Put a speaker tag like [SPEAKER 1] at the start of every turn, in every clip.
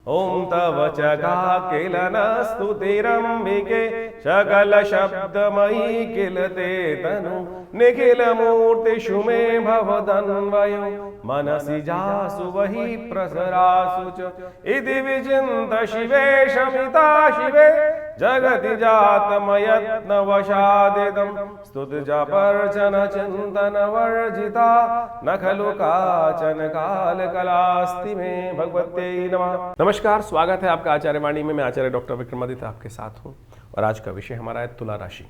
[SPEAKER 1] ओम तव चगा किल न स्तुतिरंबिके सकल शब्दमयी किलते तनु निखिल मूर्ति शुमे भवदन्वयो मनसि जासु वही प्रसरासु च इति विचिन्त शिवे शमिता शिवे जगति जातमयत्न वशादिदं स्तुति जपर्चन चिंतन वर्जिता न खलु काचन काल कलास्ति में। भगवते नमः। नमस्कार, स्वागत है आपका आचार्य वाणी में। मैं आचार्य डॉक्टर विक्रमादित्य आपके साथ हूँ और आज का विषय हमारा है तुला राशि।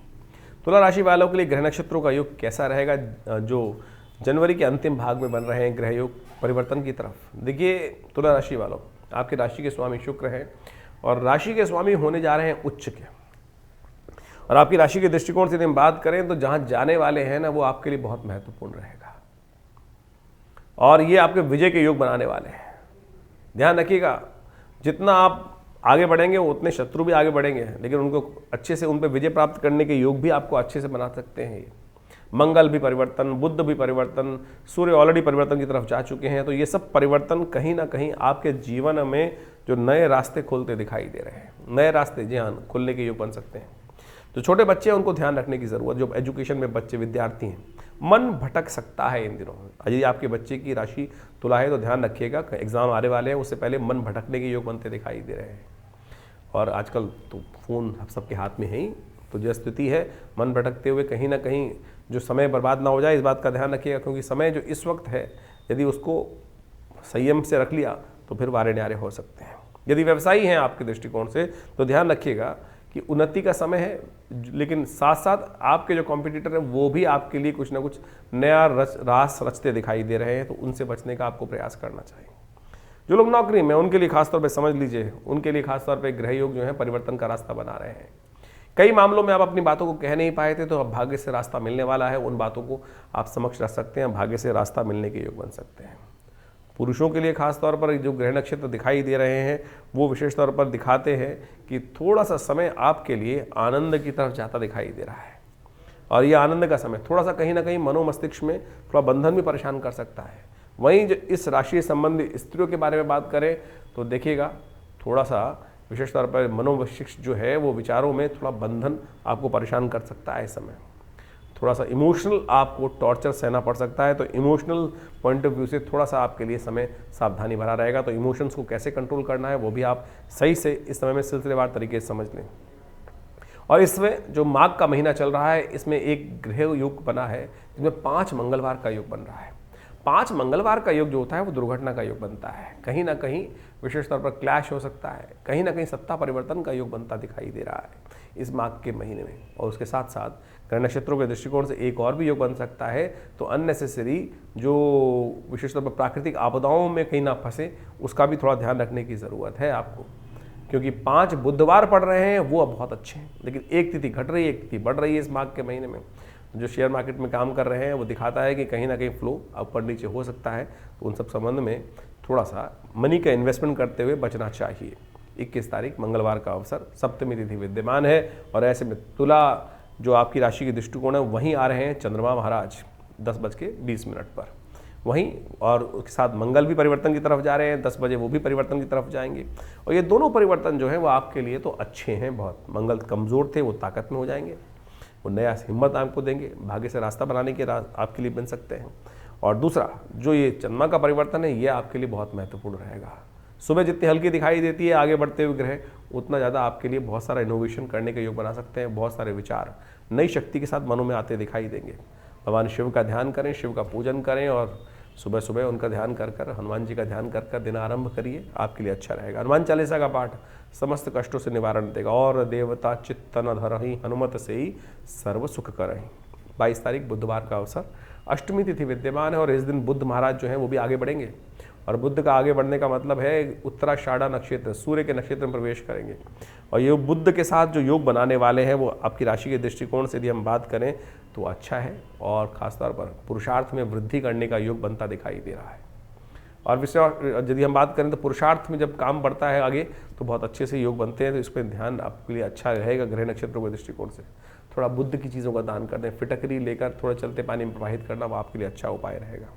[SPEAKER 1] तुला राशि वालों के लिए ग्रह नक्षत्रों का योग कैसा रहेगा, जो जनवरी के अंतिम भाग में बन रहे हैं ग्रह योग परिवर्तन की तरफ। देखिए, तुला राशि वालों, आपकी राशि के स्वामी शुक्र हैं और राशि के स्वामी होने जा रहे हैं उच्च के। और आपकी राशि के दृष्टिकोण से यदि हम बात करें तो जहां जाने वाले हैं ना, वो आपके लिए बहुत महत्वपूर्ण रहेगा और ये आपके विजय के योग बनाने वाले हैं। ध्यान रखिएगा, जितना आप आगे बढ़ेंगे उतने शत्रु भी आगे बढ़ेंगे, लेकिन उनको अच्छे से उन पर विजय प्राप्त करने के योग भी आपको अच्छे से बना सकते हैं। मंगल भी परिवर्तन, बुध भी परिवर्तन, सूर्य ऑलरेडी परिवर्तन की तरफ जा चुके हैं। तो ये सब परिवर्तन कहीं ना कहीं आपके जीवन में जो नए रास्ते खुलते दिखाई दे रहे हैं, नए रास्ते जी हाँ खुलने के योग बन सकते हैं। जो छोटे बच्चे हैं उनको ध्यान रखने की ज़रूरत, जो एजुकेशन में बच्चे विद्यार्थी हैं, मन भटक सकता है इन दिनों। यदि आपके बच्चे की राशि तुला है तो ध्यान रखिएगा, एग्जाम आने वाले हैं, उससे पहले मन भटकने के योग बनते दिखाई दे रहे हैं। और आजकल तो फ़ोन सबके हाथ में है ही, तो जो स्थिति है मन भटकते हुए कहीं ना कहीं जो समय बर्बाद ना हो जाए, इस बात का ध्यान रखिएगा। क्योंकि समय जो इस वक्त है, यदि उसको संयम से रख लिया तो फिर वारे न्यारे हो सकते हैं। यदि व्यवसायी हैं आपके दृष्टिकोण से तो ध्यान रखिएगा कि उन्नति का समय है, लेकिन साथ साथ आपके जो कॉम्पिटिटर हैं वो भी आपके लिए कुछ ना कुछ नया रास रचते दिखाई दे रहे हैं, तो उनसे बचने का आपको प्रयास करना चाहिए। जो लोग नौकरी में, उनके लिए खासतौर पे समझ लीजिए, उनके लिए खासतौर पे ग्रह योग जो है परिवर्तन का रास्ता बना रहे हैं। कई मामलों में आप अपनी बातों को कह नहीं पाए थे, तो अब भाग्य से रास्ता मिलने वाला है, उन बातों को आप समक्ष रख सकते हैं, भाग्य से रास्ता मिलने के योग बन सकते हैं। पुरुषों के लिए खासतौर पर जो ग्रह नक्षत्र दिखाई दे रहे हैं वो विशेष तौर पर दिखाते हैं कि थोड़ा सा समय आपके लिए आनंद की तरफ जाता दिखाई दे रहा है। और ये आनंद का समय थोड़ा सा कहीं ना कहीं मनोमस्तिष्क में थोड़ा बंधन भी परेशान कर सकता है। वहीं जो इस राशि संबंधी स्त्रियों के बारे में बात करें तो देखिएगा, थोड़ा सा विशेष तौर पर मनोमस्तिष्क जो है वो विचारों में थोड़ा बंधन आपको परेशान कर सकता है। इस समय थोड़ा सा इमोशनल आपको टॉर्चर सहना पड़ सकता है, तो इमोशनल पॉइंट ऑफ व्यू से थोड़ा सा आपके लिए समय सावधानी भरा रहेगा। तो इमोशंस को कैसे कंट्रोल करना है वो भी आप सही से इस समय में सिलसिलेवार तरीके से समझ लें। और इसमें जो माघ का महीना चल रहा है, इसमें एक ग्रह योग बना है जिसमें 5 मंगलवार का योग बन रहा है। 5 मंगलवार का योग जो होता है वो दुर्घटना का योग बनता है। कहीं ना कहीं विशेष तौर पर क्लैश हो सकता है, कहीं ना कहीं सत्ता परिवर्तन का योग बनता दिखाई दे रहा है इस माघ के महीने में। और उसके साथ साथ ग्रह नक्षत्रों के दृष्टिकोण से एक और भी योग बन सकता है। तो अननेसेसरी जो विशेष तौर पर प्राकृतिक आपदाओं में कहीं ना फंसे, उसका भी थोड़ा ध्यान रखने की ज़रूरत है आपको। क्योंकि 5 बुधवार पड़ रहे हैं वो अब बहुत अच्छे हैं, लेकिन एक तिथि घट रही है, एक तिथि बढ़ रही है इस माघ के महीने में। जो शेयर मार्केट में काम कर रहे हैं वो दिखाता है कि कहीं ना कहीं फ्लो ऊपर नीचे हो सकता है। तो उन सब संबंध में थोड़ा सा मनी का इन्वेस्टमेंट करते हुए बचना चाहिए। 21 तारीख मंगलवार का अवसर, सप्तमी तिथि विद्यमान है और ऐसे में तुला जो आपकी राशि के दृष्टिकोण है वहीं आ रहे हैं चंद्रमा महाराज 10:20 पर वहीं, और उसके साथ मंगल भी परिवर्तन की तरफ जा रहे हैं 10 बजे, वो भी परिवर्तन की तरफ जाएंगे। और ये दोनों परिवर्तन जो है वो आपके लिए तो अच्छे हैं बहुत। मंगल कमज़ोर थे, वो ताकत में हो जाएंगे, वो नया हिम्मत आपको देंगे, भाग्य से रास्ता बनाने के आपके लिए बन सकते हैं। और दूसरा जो ये चंद्रमा का परिवर्तन है ये आपके लिए बहुत महत्वपूर्ण रहेगा। सुबह जितनी हल्की दिखाई देती है आगे बढ़ते हुए ग्रह, उतना ज़्यादा आपके लिए बहुत सारा इनोवेशन करने के योग बना सकते हैं। बहुत सारे विचार नई शक्ति के साथ मनों में आते दिखाई देंगे। भगवान शिव का ध्यान करें, शिव का पूजन करें और सुबह सुबह उनका ध्यान कर कर, हनुमान जी का ध्यान कर कर दिन आरंभ करिए, आपके लिए अच्छा रहेगा। हनुमान चालीसा का पाठ समस्त कष्टों से निवारण देगा। और देवता चित्तन धरहि हनुमत से ही सर्व सुख करहि। 22 तारीख बुधवार का अवसर, अष्टमी तिथि विद्यमान है और इस दिन बुद्ध महाराज जो हैं वो भी आगे बढ़ेंगे। और बुद्ध का आगे बढ़ने का मतलब है उत्तराषाढ़ा नक्षत्र, सूर्य के नक्षत्र में प्रवेश करेंगे। और ये बुद्ध के साथ जो योग बनाने वाले हैं वो आपकी राशि के दृष्टिकोण से यदि हम बात करें तो अच्छा है। और खासतौर पर पुरुषार्थ में वृद्धि करने का योग बनता दिखाई दे रहा है। और विशेष यदि हम बात करें तो पुरुषार्थ में जब काम बढ़ता है आगे तो बहुत अच्छे से योग बनते हैं। तो इस पर ध्यान आपके लिए अच्छा रहेगा ग्रह नक्षत्रों के दृष्टिकोण से। थोड़ा बुद्ध की चीज़ों का दान कर दें, फिटकरी लेकर थोड़ा चलते पानी में प्रवाहित करना वो आपके लिए अच्छा उपाय रहेगा।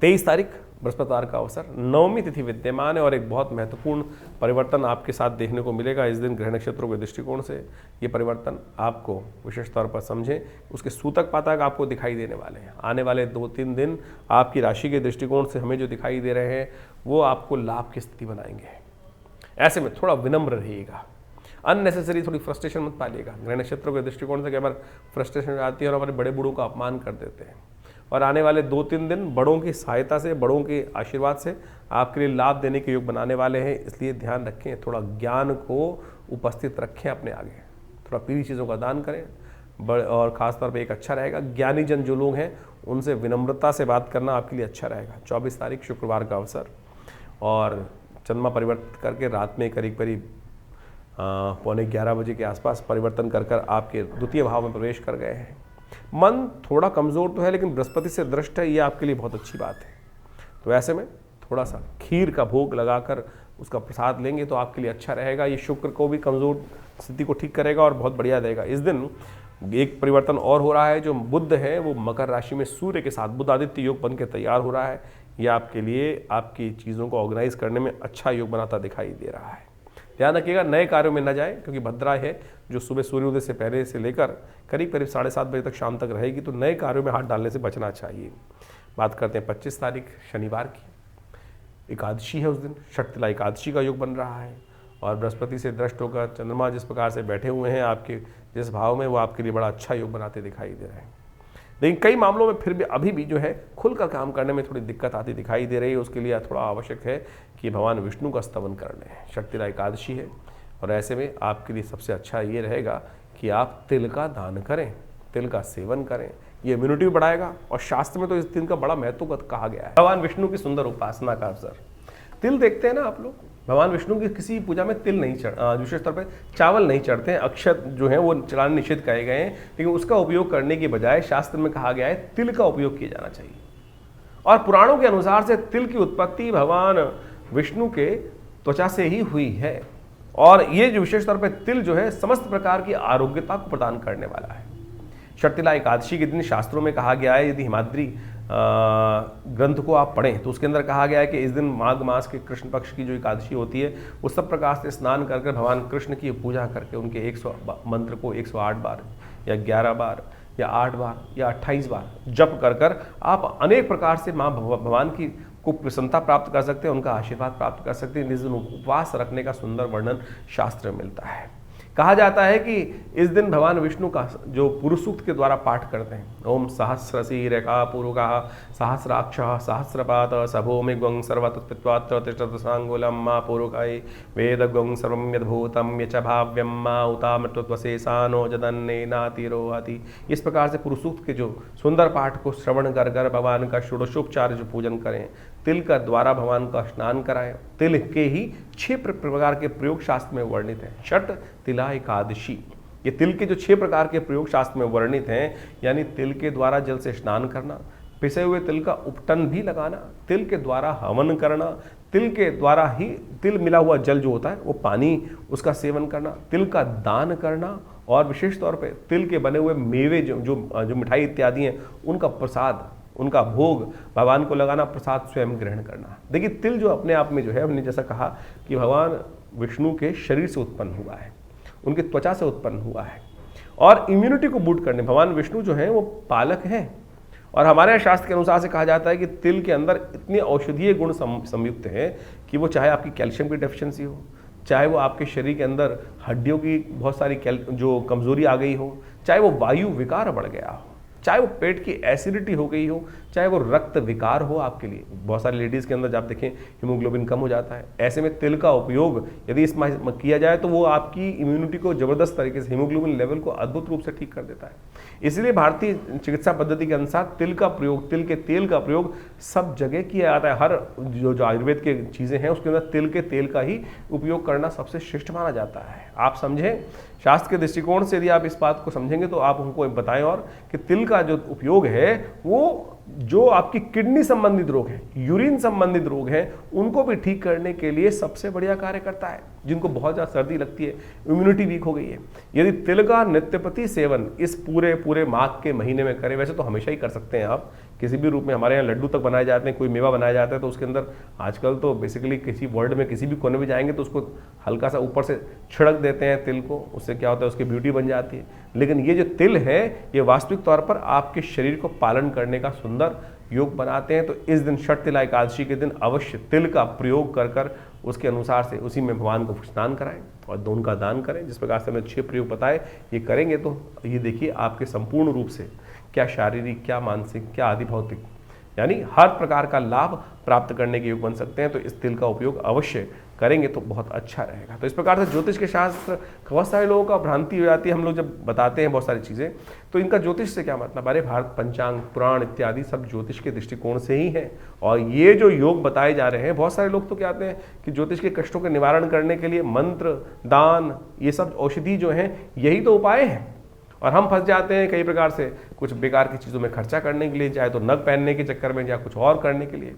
[SPEAKER 1] 23 तारीख बृहस्पतिवार का अवसर, नवमी तिथि विद्यमान है और एक बहुत महत्वपूर्ण परिवर्तन आपके साथ देखने को मिलेगा इस दिन ग्रह नक्षत्रों के दृष्टिकोण से। ये परिवर्तन आपको विशेष तौर पर समझें, उसके सूतक पातक आपको दिखाई देने वाले हैं। आने वाले 2-3 दिन आपकी राशि के दृष्टिकोण से हमें जो दिखाई दे रहे हैं वो आपको लाभ की स्थिति बनाएंगे। ऐसे में थोड़ा विनम्र रहिएगा, अननेसेसरी थोड़ी फ्रस्ट्रेशन मत पालिएगा। ग्रह नक्षत्रों के दृष्टिकोण से कई बार फ्रस्ट्रेशन आती है और हमारे बड़े बूढ़ों का अपमान कर देते हैं। और आने वाले 2-3 दिन बड़ों की सहायता से, बड़ों के आशीर्वाद से आपके लिए लाभ देने के योग बनाने वाले हैं। इसलिए ध्यान रखें, थोड़ा ज्ञान को उपस्थित रखें अपने आगे, थोड़ा पीली चीज़ों का दान करें। और ख़ासतौर पर एक अच्छा रहेगा, ज्ञानी जन जो लोग हैं उनसे विनम्रता से बात करना आपके लिए अच्छा रहेगा। 24 तारीख शुक्रवार का अवसर, और चंद्रमा परिवर्तित करके रात में करीब 11:15 बजे के आसपास परिवर्तन कर आपके द्वितीय भाव में प्रवेश कर गए हैं। मन थोड़ा कमज़ोर तो है लेकिन बृहस्पति से दृष्ट है, ये आपके लिए बहुत अच्छी बात है। तो ऐसे में थोड़ा सा खीर का भोग लगाकर उसका प्रसाद लेंगे तो आपके लिए अच्छा रहेगा। ये शुक्र को भी कमज़ोर स्थिति को ठीक करेगा और बहुत बढ़िया देगा। इस दिन एक परिवर्तन और हो रहा है, जो बुध है वो मकर राशि में सूर्य के साथ बुध आदित्य योग बन के तैयार हो रहा है। यह आपके लिए आपकी चीज़ों को ऑर्गेनाइज करने में अच्छा योग बनाता दिखाई दे रहा है। ध्यान रखिएगा नए कार्यों में न जाए, क्योंकि भद्रा है जो सुबह सूर्योदय से पहले से लेकर करीब 7:30 बजे तक शाम तक रहेगी, तो नए कार्यों में हाथ डालने से बचना चाहिए। बात करते हैं 25 तारीख शनिवार की, एकादशी है। उस दिन षटतिला एकादशी का योग बन रहा है और बृहस्पति से दृष्ट होकर चंद्रमा जिस प्रकार से बैठे हुए हैं आपके जिस भाव में, वो आपके लिए बड़ा अच्छा योग बनाते दिखाई दे रहे हैं। लेकिन कई मामलों में फिर भी अभी भी जो है खुलकर काम करने में थोड़ी दिक्कत आती दिखाई दे रही है। उसके लिए थोड़ा आवश्यक है कि भगवान विष्णु का स्तवन कर लें। षटतिला एकादशी है और ऐसे में आपके लिए सबसे अच्छा ये रहेगा कि आप तिल का दान करें, तिल का सेवन करें। ये इम्यूनिटी भी बढ़ाएगा और शास्त्र में तो इस दिन का बड़ा महत्व कहा गया है। भगवान विष्णु की सुंदर उपासना का अवसर। तिल देखते हैं ना आप लोग, भगवान विष्णु की किसी पूजा में तिल नहीं विशेष तौर पर चावल नहीं चढ़ते हैं। अक्षत जो है वो चढ़ाने निषेध कहे गए हैं, लेकिन उसका उपयोग करने के बजाय शास्त्र में कहा गया है तिल का उपयोग किया जाना चाहिए। और पुराणों के अनुसार से तिल की उत्पत्ति भगवान विष्णु के त्वचा से ही हुई है और ये जो विशेष तौर पर तिल जो है समस्त प्रकार की आरोग्यता को प्रदान करने वाला है। षटतिला एकादशी के दिन शास्त्रों में कहा गया है, यदि हिमाद्री ग्रंथ को आप पढ़ें तो उसके अंदर कहा गया है कि इस दिन माघ मास के कृष्ण पक्ष की जो एकादशी होती है वो सब प्रकार से स्नान कर भगवान कृष्ण की पूजा करके उनके 100 मंत्र को 108 बार या 11 बार या 8 बार या 28 बार जप कर आप अनेक प्रकार से माँ भगवान की को प्रसन्नता प्राप्त कर सकते हैं, उनका आशीर्वाद प्राप्त कर सकते हैं। इस दिन उपवास रखने का सुंदर वर्णन शास्त्र में मिलता है। कहा जाता है कि इस दिन भगवान विष्णु का जो पुरुष सूक्त के द्वारा पाठ करते हैं, ओम सहस्रसी रेखा पूर्वका सहस्राक्ष सहस्रपात सभोमि ग्वं सर्वतत्पित्वात्र तिष्ठत सांगुलम मा पूर्वकाय वेद ग्वं सर्वं यद्भूतं यच भाव्यं मा उतामृतत्वशेषानो जदन्ने नातिरोहति। इस प्रकार से पुरुष सूक्त के जो सुंदर पाठ को श्रवण कर भगवान का षोडशोपचार जो पूजन करें, तिल का द्वारा भगवान का स्नान कराएं। तिल के ही 6 प्रकार के प्रयोग शास्त्र में वर्णित हैं। षट तिला एकादशी, ये तिल के जो 6 प्रकार के प्रयोग शास्त्र में वर्णित हैं, यानी तिल के द्वारा जल से स्नान करना, पिसे हुए तिल का उपटन भी लगाना, तिल के द्वारा हवन करना, तिल के द्वारा ही तिल मिला हुआ जल जो होता है वो पानी उसका सेवन करना, तिल का दान करना और विशेष तौर पे तिल के बने हुए मेवे जो मिठाई इत्यादि हैं उनका प्रसाद, उनका भोग भगवान को लगाना, प्रसाद स्वयं ग्रहण करना। देखिए तिल जो अपने आप में जो है, हमने जैसा कहा कि भगवान विष्णु के शरीर से उत्पन्न हुआ है, उनके त्वचा से उत्पन्न हुआ है और इम्यूनिटी को बूस्ट करने भगवान विष्णु जो है वो पालक हैं। और हमारे शास्त्र के अनुसार से कहा जाता है कि तिल के अंदर इतने औषधीय गुण संयुक्त हैं कि वो चाहे आपकी कैल्शियम की डेफिशिएंसी हो, चाहे वो आपके शरीर के अंदर हड्डियों की बहुत सारी जो कमजोरी आ गई हो, चाहे वो वायु विकार बढ़ गया हो, चाहे वो पेट की एसिडिटी हो गई हो, चाहे वो रक्त विकार हो आपके लिए। बहुत सारी लेडीज़ के अंदर जब देखें हीमोग्लोबिन कम हो जाता है, ऐसे में तिल का उपयोग यदि इसमें किया जाए तो वो आपकी इम्यूनिटी को ज़बरदस्त तरीके से, हीमोग्लोबिन लेवल को अद्भुत रूप से ठीक कर देता है। इसलिए भारतीय चिकित्सा पद्धति के अनुसार तिल का प्रयोग, तिल के तेल का प्रयोग सब जगह किया जाता है। हर जो आयुर्वेद के चीज़ें हैं उसके अंदर तिल के तेल का ही उपयोग करना सबसे श्रेष्ठ माना जाता है। आप समझें, शास्त्र के दृष्टिकोण से यदि आप इस बात को समझेंगे तो आप हमको बताएं और कि तिल का जो उपयोग है वो जो आपकी किडनी संबंधित रोग है, यूरिन संबंधित रोग हैं, उनको भी ठीक करने के लिए सबसे बढ़िया कार्य करता है। जिनको बहुत ज़्यादा सर्दी लगती है, इम्यूनिटी वीक हो गई है, यदि तिल का नित्यप्रति सेवन इस पूरे माघ के महीने में करें, वैसे तो हमेशा ही कर सकते हैं आप, किसी भी रूप में। हमारे यहाँ लड्डू तक बनाए जाते हैं, कोई मेवा बनाया जाता है तो उसके अंदर आजकल तो बेसिकली किसी वर्ल्ड में किसी भी कोने में जाएंगे तो उसको हल्का सा ऊपर से छिड़क देते हैं तिल को, उससे क्या होता है उसकी ब्यूटी बन जाती है। लेकिन ये जो तिल है ये वास्तविक तौर पर आपके शरीर को पालन करने का सुंदर योग बनाते हैं। तो इस दिन षट तिला एकादशी के दिन अवश्य तिल का प्रयोग कर कर उसके अनुसार से उसी में भगवान को स्नान कराएं और दोनों का दान करें। जिस प्रकार से हमने 6 प्रयोग बताए, ये करेंगे तो ये देखिए आपके संपूर्ण रूप से क्या शारीरिक, क्या मानसिक, क्या आदि भौतिक, यानी हर प्रकार का लाभ प्राप्त करने के योग बन सकते हैं। तो इस तिल का उपयोग अवश्य करेंगे तो बहुत अच्छा रहेगा। तो इस प्रकार से ज्योतिष के शास्त्र बहुत सारे लोगों का भ्रांति हो जाती है। हम लोग जब बताते हैं बहुत सारी चीज़ें तो इनका ज्योतिष से क्या मतलब, अरे भारत पंचांग पुराण इत्यादि सब ज्योतिष के दृष्टिकोण से ही है। और ये जो योग बताए जा रहे हैं, बहुत सारे लोग तो कहते हैं कि ज्योतिष के कष्टों के निवारण करने के लिए मंत्र, दान, ये सब औषधि जो हैं यही तो उपाय हैं। और हम फंस जाते हैं कई प्रकार से कुछ बेकार की चीज़ों में खर्चा करने के लिए, चाहे तो नग पहनने के चक्कर में या कुछ और करने के लिए।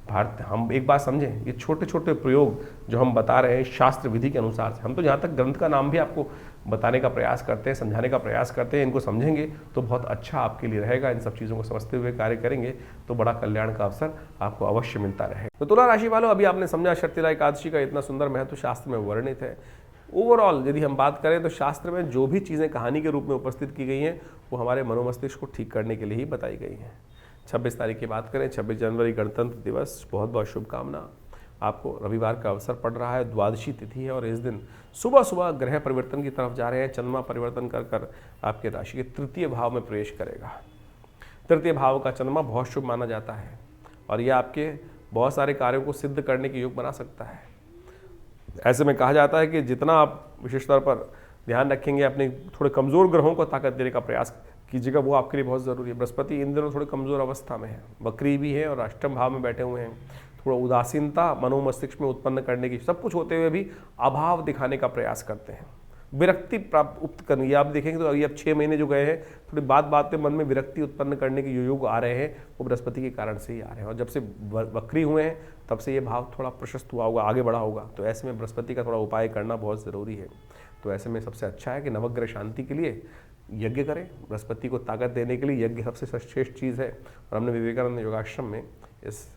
[SPEAKER 1] भारत हम एक बात समझें, ये छोटे छोटे प्रयोग जो हम बता रहे हैं शास्त्र विधि के अनुसार से, हम तो जहाँ तक ग्रंथ का नाम भी आपको बताने का प्रयास करते हैं, समझाने का प्रयास करते हैं। इनको समझेंगे तो बहुत अच्छा आपके लिए रहेगा। इन सब चीज़ों को समझते हुए कार्य करेंगे तो बड़ा कल्याण का अवसर आपको अवश्य मिलता रहेगा। तो तुला राशि वालों, अभी आपने समझा षट तिला एकादशी का इतना सुंदर महत्व शास्त्र में वर्णित है। ओवरऑल यदि हम बात करें तो शास्त्र में जो भी चीज़ें कहानी के रूप में उपस्थित की गई हैं वो हमारे मनोमस्तिष्क को ठीक करने के लिए ही बताई गई हैं। 26 तारीख की बात करें, 26 जनवरी गणतंत्र दिवस, बहुत बहुत शुभकामना। आपको रविवार का अवसर पड़ रहा है, द्वादशी तिथि है और इस दिन सुबह सुबह ग्रह परिवर्तन की तरफ जा रहे हैं। चंद्रमा परिवर्तन कर कर आपके राशि के तृतीय भाव में प्रवेश करेगा। तृतीय भाव का चंद्रमा बहुत शुभ माना जाता है और यह आपके बहुत सारे कार्यों को सिद्ध करने के योग बना सकता है। ऐसे में कहा जाता है कि जितना आप विशेष तौर पर ध्यान रखेंगे, अपने थोड़े कमज़ोर ग्रहों को ताकत देने का प्रयास कीजिएगा, वो आपके लिए बहुत ज़रूरी है। बृहस्पति इन दिनों थोड़े कमज़ोर अवस्था में है, वक्री भी है और अष्टम भाव में बैठे हुए हैं। थोड़ा उदासीनता मनोमस्तिष्क में उत्पन्न करने की, सब कुछ होते हुए भी अभाव दिखाने का प्रयास करते हैं। विरक्ति प्राप्त करनी, आप देखेंगे तो अभी अब 6 महीने जो गए हैं, थोड़ी बात पे मन में विरक्ति उत्पन्न करने के जो योग आ रहे हैं वो बृहस्पति के कारण से ही आ रहे हैं। और जब से वक्री हुए हैं तब से ये भाव थोड़ा प्रशस्त हुआ होगा, आगे बढ़ा होगा। तो ऐसे में बृहस्पति का थोड़ा उपाय करना बहुत ज़रूरी है। तो ऐसे में सबसे अच्छा है कि नवग्रह शांति के लिए यज्ञ करें। बृहस्पति को ताकत देने के लिए यज्ञ सबसे श्रेष्ठ चीज़ है। और हमने विवेकानंद योगाश्रम में इस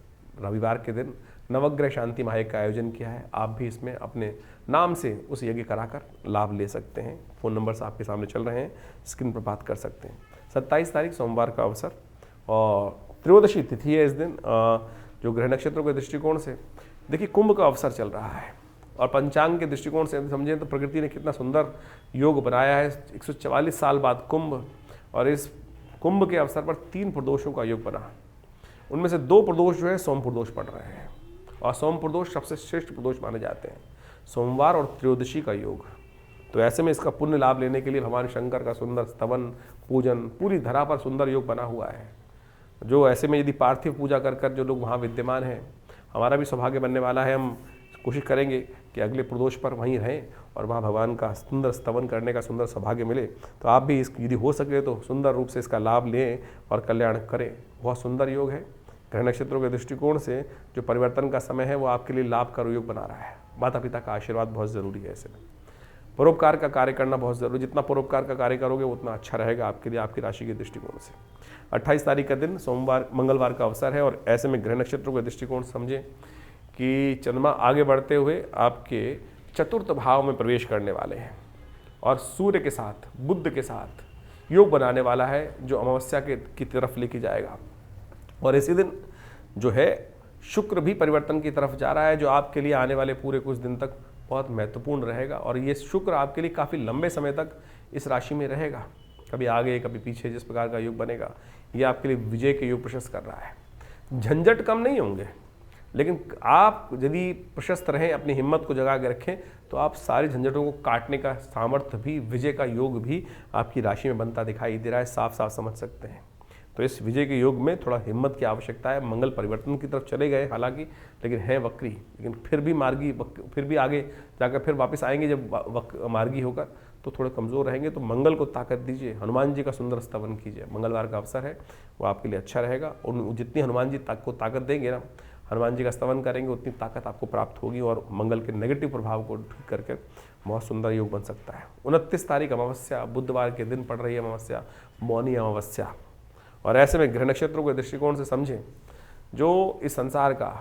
[SPEAKER 1] रविवार के दिन नवग्रह शांति महायज्ञ का आयोजन किया है। आप भी इसमें अपने नाम से उस यज्ञ कराकर लाभ ले सकते हैं। फ़ोन नंबर्स आपके सामने चल रहे हैं, स्क्रीन पर बात कर सकते हैं। 27 तारीख सोमवार का अवसर और त्रयोदशी तिथि है इस दिन। जो ग्रह नक्षत्रों के दृष्टिकोण से देखिए कुंभ का अवसर चल रहा है और पंचांग के दृष्टिकोण से समझें तो प्रकृति ने कितना सुंदर योग बनाया है। 144 साल बाद कुंभ, और इस कुंभ के अवसर पर 3 प्रदोषों का योग बना। उनमें से 2 प्रदोष जो है सोम प्रदोष पड़ रहे हैं और सोम प्रदोष सबसे श्रेष्ठ प्रदोष माने जाते हैं, सोमवार और त्रयोदशी का योग। तो ऐसे में इसका पुण्य लाभ लेने के लिए भगवान शंकर का सुंदर स्तवन पूजन, पूरी धरा पर सुंदर योग बना हुआ है। जो ऐसे में यदि पार्थिव पूजा कर कर जो लोग वहाँ विद्यमान हैं, हमारा भी सौभाग्य बनने वाला है। हम कोशिश करेंगे कि अगले प्रदोष पर वहीं रहें और वहाँ भगवान का सुंदर स्तवन करने का सुंदर सौभाग्य मिले। तो आप भी इस यदि हो सके तो सुंदर रूप से इसका लाभ लें और कल्याण करें। बहुत सुंदर योग है। ग्रह नक्षत्रों के दृष्टिकोण से जो परिवर्तन का समय है वो आपके लिए लाभ का योग बना रहा है। माता पिता का आशीर्वाद बहुत ज़रूरी है। ऐसे में परोपकार का कार्य करना बहुत ज़रूरी, जितना परोपकार का कार्य करोगे उतना अच्छा रहेगा आपके लिए, आपकी राशि के दृष्टिकोण से। 28 तारीख का दिन सोमवार मंगलवार का अवसर है और ऐसे में ग्रह नक्षत्रों के दृष्टिकोण समझें कि चंद्रमा आगे बढ़ते हुए आपके चतुर्थ भाव में प्रवेश करने वाले हैं और सूर्य के साथ, बुध के साथ योग बनाने वाला है जो अमावस्या की तरफ लेके जाएगा। और इसी दिन जो है शुक्र भी परिवर्तन की तरफ जा रहा है, जो आपके लिए आने वाले पूरे कुछ दिन तक बहुत महत्वपूर्ण रहेगा। और ये शुक्र आपके लिए काफ़ी लंबे समय तक इस राशि में रहेगा, कभी आगे कभी पीछे, जिस प्रकार का योग बनेगा ये आपके लिए विजय के योग प्रशस्त कर रहा है। झंझट कम नहीं होंगे, लेकिन आप यदि प्रशस्त रहें, अपनी हिम्मत को जगा के रखें तो आप सारी झंझटों को काटने का सामर्थ्य भी, विजय का योग भी आपकी राशि में बनता दिखाई दे रहा है, साफ साफ समझ सकते हैं। तो इस विजय के योग में थोड़ा हिम्मत की आवश्यकता है। मंगल परिवर्तन की तरफ चले गए हालांकि, लेकिन है वक्री, लेकिन फिर भी मार्गी, फिर भी आगे जाकर फिर वापस आएंगे जब मार्गी होकर, तो थोड़े कमज़ोर रहेंगे। तो मंगल को ताकत दीजिए, हनुमान जी का सुंदर स्तवन कीजिए। मंगलवार का अवसर है, वो आपके लिए अच्छा रहेगा। और जितनी हनुमान जी को ताकत देंगे ना, हनुमान जी का स्तवन करेंगे, उतनी ताकत आपको प्राप्त होगी और मंगल के नेगेटिव प्रभाव को ठीक करके बहुत सुंदर योग बन सकता है। 29 तारीख अमावस्या, बुधवार के दिन पड़ रही है अमावस्या, मौनी अमावस्या। और ऐसे में ग्रह नक्षत्रों के दृष्टिकोण से समझें, जो इस संसार का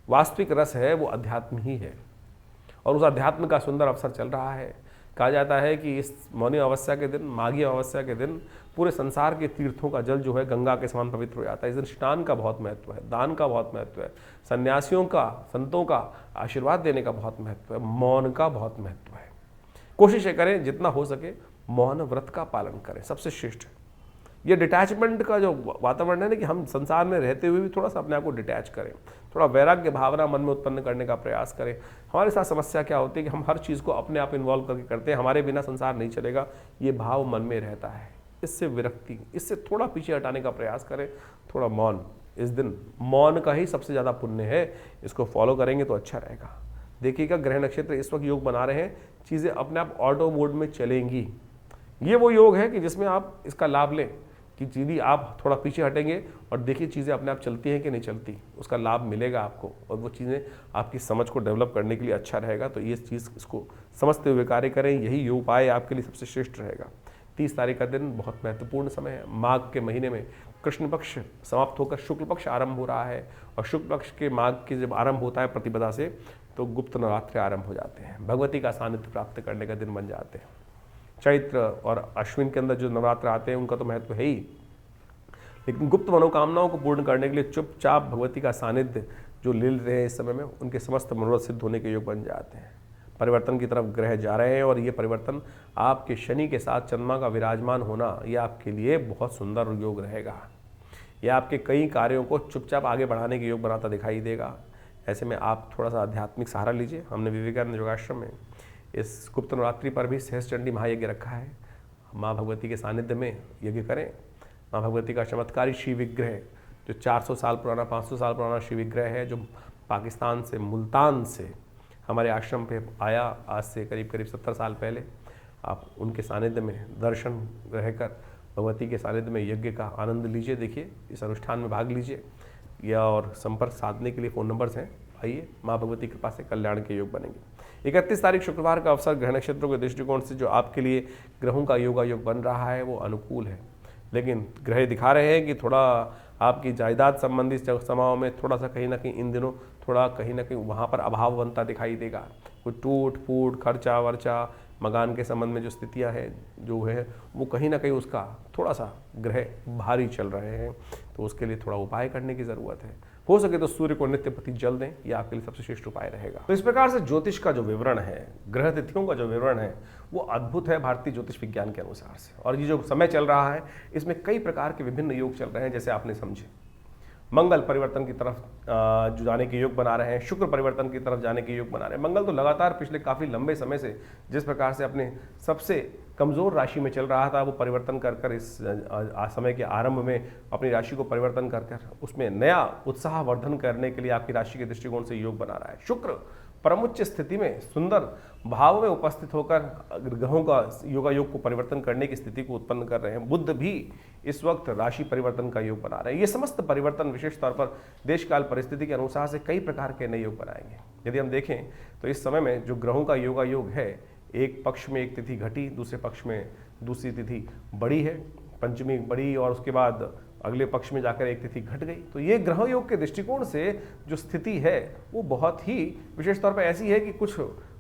[SPEAKER 1] वास्तविक रस है वो अध्यात्म ही है, और उस अध्यात्म का सुंदर अवसर चल रहा है। कहा जाता है कि इस मौनी अमावस्या के दिन, माघी अमावस्या के दिन पूरे संसार के तीर्थों का जल जो है गंगा के समान पवित्र हो जाता है। इस दिन स्नान का बहुत महत्व है, दान का बहुत महत्व है, सन्यासियों का, संतों का आशीर्वाद देने का बहुत महत्व है, मौन का बहुत महत्व है। कोशिश करें जितना हो सके मौन व्रत का पालन करें, सबसे श्रेष्ठ है। ये डिटैचमेंट का जो वातावरण है ना, कि हम संसार में रहते हुए भी थोड़ा सा अपने आप को डिटैच करें, थोड़ा वैराग्य भावना मन में उत्पन्न करने का प्रयास करें। हमारे साथ समस्या क्या होती है कि हम हर चीज़ को अपने आप इन्वॉल्व करके करते हैं, हमारे बिना संसार नहीं चलेगा, ये भाव मन में रहता है। इससे विरक्ति, इससे थोड़ा पीछे हटाने का प्रयास करें, थोड़ा मौन। इस दिन मौन का ही सबसे ज़्यादा पुण्य है, इसको फॉलो करेंगे तो अच्छा रहेगा। देखिएगा ग्रह नक्षत्र इस वक्त योग बना रहे हैं, चीज़ें अपने आप ऑटो मोड में चलेंगी। ये वो योग है कि जिसमें आप इसका लाभ लें, कि चीज़ें आप थोड़ा पीछे हटेंगे और देखिए चीज़ें अपने आप चलती हैं कि नहीं चलती, उसका लाभ मिलेगा आपको, और वो चीज़ें आपकी समझ को डेवलप करने के लिए अच्छा रहेगा। तो ये चीज़, इसको समझते हुए कार्य करें, यही उपाय आपके लिए सबसे श्रेष्ठ रहेगा। 30 तारीख का दिन बहुत महत्वपूर्ण समय है। माघ के महीने में कृष्ण पक्ष समाप्त होकर शुक्ल पक्ष आरंभ हो रहा है, और शुक्ल पक्ष के माघ के जब आरंभ होता है प्रतिपदा से, तो गुप्त नवरात्रि आरंभ हो जाते हैं, भगवती का सानिध्य प्राप्त करने का दिन बन जाते हैं। चैत्र और अश्विन के अंदर जो नवरात्र आते हैं उनका तो महत्व है ही, लेकिन गुप्त मनोकामनाओं को पूर्ण करने के लिए चुपचाप भगवती का सानिध्य जो ले रहे हैं इस समय में, उनके समस्त मनोरथ सिद्ध होने के योग बन जाते हैं। परिवर्तन की तरफ ग्रह जा रहे हैं, और ये परिवर्तन आपके शनि के साथ चंद्रमा का विराजमान होना, ये आपके लिए बहुत सुंदर योग रहेगा। यह आपके कई कार्यों को चुपचाप आगे बढ़ाने के योग बनाता दिखाई देगा। ऐसे में आप थोड़ा सा आध्यात्मिक सहारा लीजिए। हमने विवेकानंद योगाश्रम में इस गुप्त नवरात्रि पर भी सहस्त्रचंडी महायज्ञ रखा है। माँ भगवती के सानिध्य में यज्ञ करें। माँ भगवती का चमत्कारी शिव विग्रह, जो 400 साल पुराना, 500 साल पुराना शिव विग्रह है, जो पाकिस्तान से, मुल्तान से हमारे आश्रम पे आया आज से करीब 70 साल पहले, आप उनके सानिध्य में दर्शन रहकर भगवती के सानिध्य में यज्ञ का आनंद लीजिए। देखिए, इस अनुष्ठान में भाग लीजिए। या और संपर्क साधने के लिए फ़ोन नंबर्स हैं, आइए, माँ भगवती कृपा से कल्याण के योग बनेंगे। 31 तारीख शुक्रवार का अवसर ग्रह नक्षत्रों के दृष्टिकोण से जो आपके लिए ग्रहों का योग बन रहा है वो अनुकूल है, लेकिन ग्रह दिखा रहे हैं कि थोड़ा आपकी जायदाद संबंधी समाओं में थोड़ा सा कहीं ना कहीं इन दिनों थोड़ा कहीं ना कहीं वहाँ पर अभाव बनता दिखाई देगा। कोई टूट फूट, खर्चा वर्चा, मकान के संबंध में जो स्थितियां हैं जो है वो कहीं ना कहीं उसका थोड़ा सा ग्रह भारी चल रहे हैं, तो उसके लिए थोड़ा उपाय करने की ज़रूरत है। हो सके तो सूर्य को नित्य प्रति जल दें, यह आपके लिए सबसे श्रेष्ठ उपाय रहेगा। तो इस प्रकार से ज्योतिष का जो विवरण है, ग्रह तिथियों का जो विवरण है, वो अद्भुत है भारतीय ज्योतिष विज्ञान के अनुसार से। और ये जो समय चल रहा है इसमें कई प्रकार के विभिन्न योग चल रहे हैं, जैसे आपने समझे। मंगल परिवर्तन की तरफ जो जाने के योग बना रहे हैं, शुक्र परिवर्तन की तरफ जाने के योग बना रहे हैं। मंगल तो लगातार पिछले काफ़ी लंबे समय से जिस प्रकार से अपने सबसे कमज़ोर राशि में चल रहा था, वो परिवर्तन कर इस समय के आरंभ में अपनी राशि को परिवर्तन कर उसमें नया उत्साह वर्धन करने के लिए आपकी राशि के दृष्टिकोण से योग बना रहा है। शुक्र परमुच्च स्थिति में सुंदर भाव में उपस्थित होकर ग्रहों का योग को परिवर्तन करने की स्थिति को उत्पन्न कर रहे हैं। बुध भी इस वक्त राशि परिवर्तन का योग बना रहे हैं। ये समस्त परिवर्तन विशेष तौर पर देश काल परिस्थिति के अनुसार से कई प्रकार के नए योग बनाएंगे। यदि हम देखें तो इस समय में जो ग्रहों का योग है, एक पक्ष में एक तिथि घटी, दूसरे पक्ष में दूसरी तिथि बड़ी है, पंचमी बड़ी, और उसके बाद अगले पक्ष में जाकर एक तिथि घट गई। तो ये ग्रह योग के दृष्टिकोण से जो स्थिति है वो बहुत ही विशेष तौर पर ऐसी है कि कुछ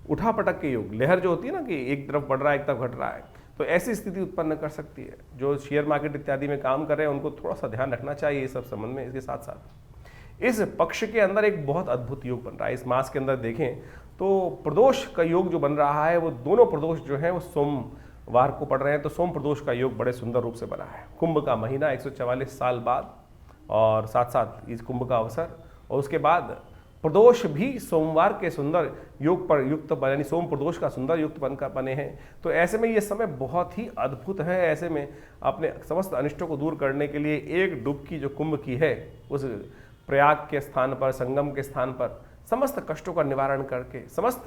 [SPEAKER 1] उठापटक के योग, लहर जो होती है ना कि एक तरफ बढ़ रहा है एक तरफ घट रहा है, तो ऐसी स्थिति उत्पन्न कर सकती है। जो शेयर मार्केट इत्यादि में काम कर रहे हैं उनको थोड़ा सा ध्यान रखना चाहिए इस सब संबंध में। इसके साथ साथ इस पक्ष के अंदर एक बहुत अद्भुत योग बन रहा है। इस मास के अंदर देखें तो प्रदोष का योग जो बन रहा है, वो दोनों प्रदोष जो है वो सोमवार को पड़ रहे हैं, तो सोम प्रदोष का योग बड़े सुंदर रूप से बना है। कुंभ का महीना 144 साल बाद, और साथ साथ इस कुंभ का अवसर, और उसके बाद प्रदोष भी सोमवार के सुंदर योग पर युक्त बने, यानी सोम प्रदोष का सुंदर युक्त बनकर बने हैं। तो ऐसे में ये समय बहुत ही अद्भुत है। ऐसे में अपने समस्त अनिष्टों को दूर करने के लिए एक डुबकी जो कुंभ की है, उस प्रयाग के स्थान पर, संगम के स्थान पर समस्त कष्टों का निवारण करके, समस्त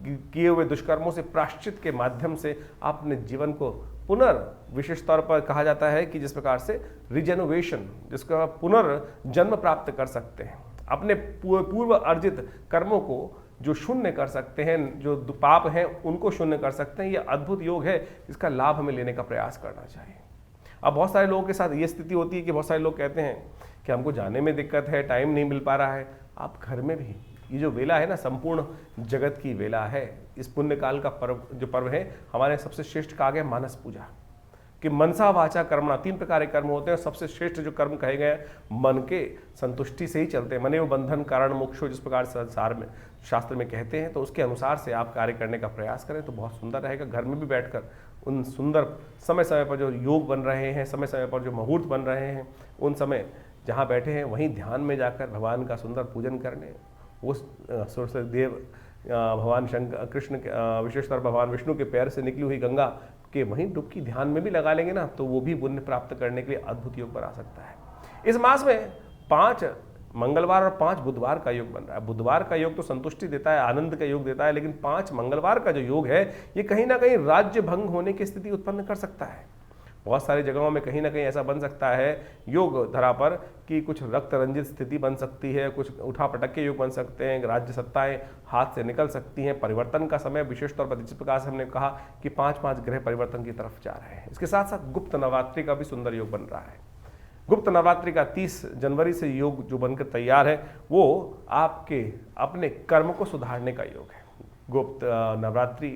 [SPEAKER 1] किए हुए दुष्कर्मों से प्रायश्चित के माध्यम से आप अपने जीवन को विशेष तौर पर कहा जाता है कि जिस प्रकार से रिजेनोवेशन, जिसका पुनर्जन्म प्राप्त कर सकते हैं, अपने पूर्व अर्जित कर्मों को जो शून्य कर सकते हैं, जो पाप हैं उनको शून्य कर सकते हैं। यह अद्भुत योग है, इसका लाभ हमें लेने का प्रयास करना चाहिए। अब बहुत सारे लोगों के साथ ये स्थिति होती है कि बहुत सारे लोग कहते हैं कि हमको जाने में दिक्कत है, टाइम नहीं मिल पा रहा है। आप घर में भी ये जो वेला है ना, संपूर्ण जगत की वेला है। इस पुण्य काल का पर्व है, हमारे सबसे श्रेष्ठ कहा गया मानस पूजा, कि मनसा वाचा कर्मणा, 3 प्रकार के कर्म होते हैं। सबसे श्रेष्ठ जो कर्म कहे गए मन के संतुष्टि से ही चलते हैं। मने वो बंधन कारण मोक्षो, जिस प्रकार संसार में शास्त्र में कहते हैं, तो उसके अनुसार से आप कार्य करने का प्रयास करें तो बहुत सुंदर रहेगा। घर में भी बैठकर उन सुंदर समय समय पर जो योग बन रहे हैं, समय समय पर जो मुहूर्त बन रहे हैं, उन समय जहाँ बैठे हैं वहीं ध्यान में जाकर भगवान का सुंदर पूजन करने, उस सूर्यदेव भगवान शंकर कृष्ण विशेषकर भगवान विष्णु के पैर से निकली हुई गंगा के वहीं डुबकी ध्यान में भी लगा लेंगे ना, तो वो भी पुण्य प्राप्त करने के लिए अद्भुत योग बना सकता है। इस मास में 5 मंगलवार और 5 बुधवार का योग बन रहा है। बुधवार का योग तो संतुष्टि देता है, आनंद का योग देता है, लेकिन 5 मंगलवार का जो योग है ये कहीं ना कहीं राज्य भंग होने की स्थिति उत्पन्न कर सकता है। बहुत सारी जगहों में कहीं ना कहीं ऐसा बन सकता है योग धरा पर कि कुछ रक्त रंजित स्थिति बन सकती है, कुछ उठा पटक के योग बन सकते हैं, राज्य सत्ताएं हाथ से निकल सकती हैं। परिवर्तन का समय विशेष तौर पर जिस प्रकार से हमने कहा कि 5-5 ग्रह परिवर्तन की तरफ जा रहे हैं। इसके साथ साथ गुप्त नवरात्रि का भी सुंदर योग बन रहा है। गुप्त नवरात्रि का 30 जनवरी से योग जो बनकर तैयार है वो आपके अपने कर्म को सुधारने का योग है। गुप्त नवरात्रि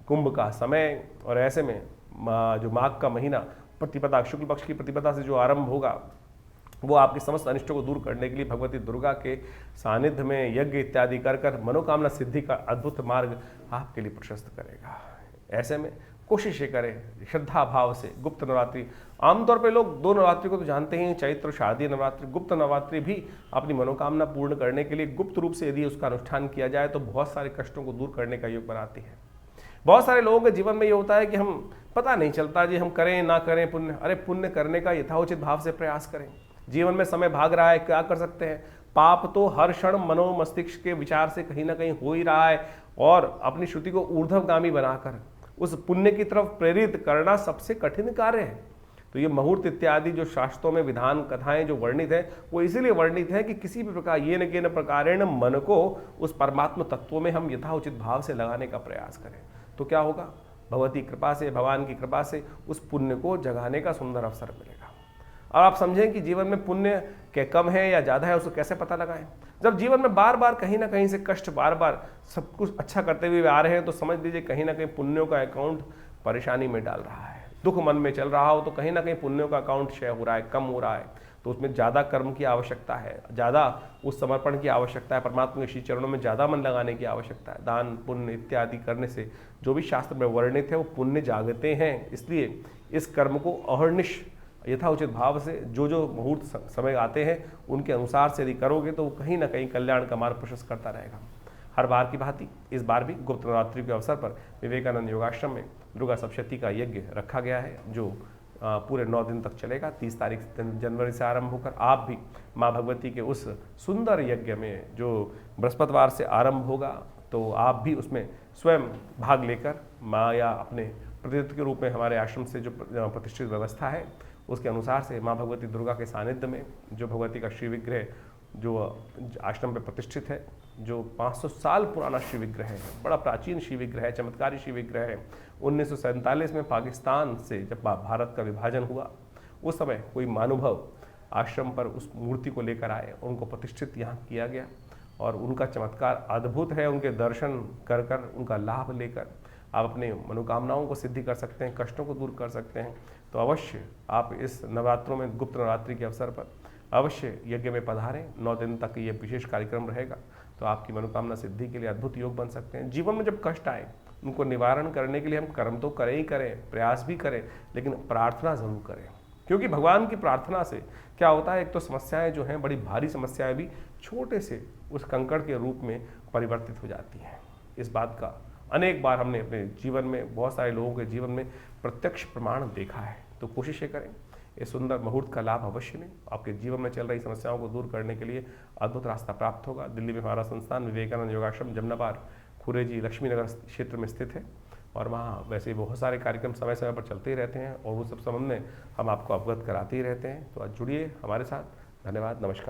[SPEAKER 1] कुंभ का समय, और ऐसे में जो माघ का महीना प्रतिपदा, शुक्ल पक्ष की प्रतिपदा से जो आरंभ होगा वो आपके समस्त अनिष्टों को दूर करने के लिए भगवती दुर्गा के सानिध्य में यज्ञ इत्यादि कर मनोकामना सिद्धि का अद्भुत मार्ग आपके लिए प्रशस्त करेगा। ऐसे में कोशिश ये करें श्रद्धा भाव से गुप्त नवरात्रि। आमतौर पे लोग 2 नवरात्रि को तो जानते हैं, चैत्र और शारदीय नवरात्रि। गुप्त नवरात्रि भी अपनी मनोकामना पूर्ण करने के लिए गुप्त रूप से यदि उसका अनुष्ठान किया जाए तो बहुत सारे कष्टों को दूर करने का योग बनाती है। बहुत सारे लोगों के जीवन में ये होता है कि हम पता नहीं चलता जी हम करें ना करें पुण्य। अरे पुण्य करने का यथाउचित भाव से प्रयास करें। जीवन में समय भाग रहा है, क्या कर सकते हैं? पाप तो हर क्षण मनो मस्तिष्क के विचार से कहीं ना कहीं हो ही रहा है, और अपनी श्रुति को ऊर्ध्वगामी बनाकर उस पुण्य की तरफ प्रेरित करना सबसे कठिन कार्य है। तो ये मुहूर्त इत्यादि जो शास्त्रों में विधान कथाएं जो वर्णित है वो इसीलिए वर्णित है कि किसी भी प्रकार ये न के न प्रकारेण मन को उस परमात्म तत्व में हम यथाउचित भाव से लगाने का प्रयास करें। तो क्या होगा? भगवती कृपा से, भगवान की कृपा से उस पुण्य को जगाने का सुंदर अवसर मिलेगा। और आप समझें कि जीवन में पुण्य के कम है या ज़्यादा है, उसको कैसे पता लगाएं? जब जीवन में बार बार कहीं ना कहीं से कष्ट, बार बार सब कुछ अच्छा करते हुए आ रहे हैं, तो समझ लीजिए कहीं ना कहीं पुण्यों का अकाउंट परेशानी में डाल रहा है। दुख मन में चल रहा हो तो कहीं ना कहीं पुण्यों का अकाउंट क्षय हो रहा है, कम हो रहा है। तो उसमें ज़्यादा कर्म की आवश्यकता है, ज़्यादा उस समर्पण की आवश्यकता है, परमात्मा के श्री चरणों में ज़्यादा मन लगाने की आवश्यकता है। दान पुण्य इत्यादि करने से जो भी शास्त्र में वर्णित है वो पुण्य जागते हैं। इसलिए इस कर्म को अहर्निश यथाउचित भाव से जो जो मुहूर्त समय आते हैं उनके अनुसार से यदि करोगे तो कहीं ना कहीं कल्याण का मार्ग प्रशस्त करता रहेगा। हर बार की भांति इस बार भी गुप्त नवरात्रि के अवसर पर विवेकानंद योगाश्रम में दुर्गा सप्तशती का यज्ञ रखा गया है, जो पूरे 9 दिन तक चलेगा। 30 तारीख जनवरी से आरंभ होकर आप भी माँ भगवती के उस सुंदर यज्ञ में जो बृहस्पतिवार से आरंभ होगा, तो आप भी उसमें स्वयं भाग लेकर माँ या अपने प्रतिनिधि के रूप में हमारे आश्रम से जो प्रतिष्ठित व्यवस्था है उसके अनुसार से माँ भगवती दुर्गा के सानिध्य में जो भगवती का श्री विग्रह जो आश्रम पे प्रतिष्ठित है, जो 500 साल पुराना श्री विग्रह है, बड़ा प्राचीन श्री विग्रह है, चमत्कारी श्री विग्रह है। 1947 में पाकिस्तान से जब भारत का विभाजन हुआ उस समय कोई महानुभाव आश्रम पर उस मूर्ति को लेकर आए, उनको प्रतिष्ठित यहाँ किया गया और उनका चमत्कार अद्भुत है। उनके दर्शन कर कर उनका लाभ लेकर आप अपने मनोकामनाओं को सिद्धि कर सकते हैं, कष्टों को दूर कर सकते हैं। तो अवश्य आप इस नवरात्रों में, गुप्त नवरात्रि के अवसर पर अवश्य यज्ञ में पधारें। 9 दिन तक ये विशेष कार्यक्रम रहेगा, तो आपकी मनोकामना सिद्धि के लिए अद्भुत योग बन सकते हैं। जीवन में जब कष्ट आए उनको निवारण करने के लिए हम कर्म तो करें ही करें, प्रयास भी करें, लेकिन प्रार्थना जरूर करें। क्योंकि भगवान की प्रार्थना से क्या होता है, एक तो समस्याएं जो हैं, बड़ी भारी समस्याएं भी छोटे से उस कंकड़ के रूप में परिवर्तित हो जाती हैं। इस बात का अनेक बार हमने अपने जीवन में, बहुत सारे लोगों के जीवन में प्रत्यक्ष प्रमाण देखा है। तो कोशिश ये करें, इस सुंदर मुहूर्त का लाभ अवश्य लें। आपके जीवन में चल रही समस्याओं को दूर करने के लिए अद्भुत रास्ता प्राप्त होगा। दिल्ली में हमारा संस्थान विवेकानंद योगाश्रम जमनाबाद खुरेजी लक्ष्मीनगर क्षेत्र में स्थित है, और वहाँ वैसे बहुत सारे कार्यक्रम समय समय पर चलते ही रहते हैं, और वो सब संबंध में हम आपको अवगत कराते ही रहते हैं। तो आज जुड़िए हमारे साथ। धन्यवाद, नमस्कार।